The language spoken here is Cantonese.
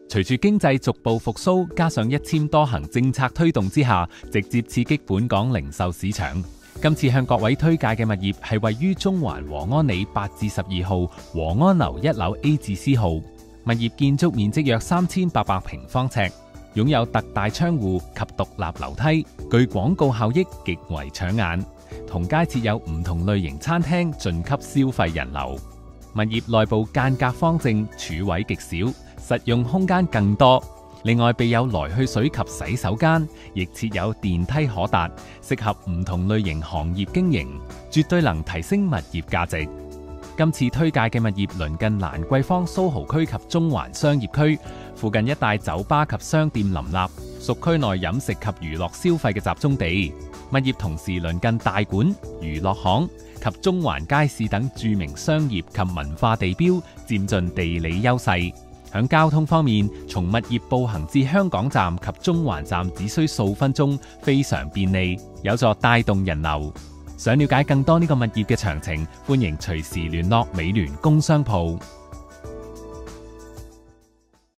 隨住經濟逐步復甦，加上一簽多行政策推動之下，直接刺激本港零售市場。今次向各位推介嘅物業係位於中環和安里8至12號和安樓1樓 A 至 C 號，物業建築面積約3800平方尺，擁有特大窗戶及獨立樓梯，具廣告效益，極為搶眼。同街設有唔同類型餐廳，晉級消費人流。物業內部間隔方正，柱位極少，實用空間更多。另外備有來去水及洗手間，亦設有電梯可達，適合唔同類型行業經營，絕對能提升物業價值。今次推介嘅物業鄰近蘭桂坊蘇豪區及中環商業區，附近一帶酒吧及商店林立，屬區內飲食及娛樂消費嘅集中地。物業同時鄰近大館、娛樂行及中環街市等著名商業及文化地標，佔盡地理優勢。響交通方面，從物業步行至香港站及中環站只需數分鐘，非常便利，有助帶動人流。想了解更多呢個物業嘅詳情，歡迎隨時聯絡美聯工商鋪。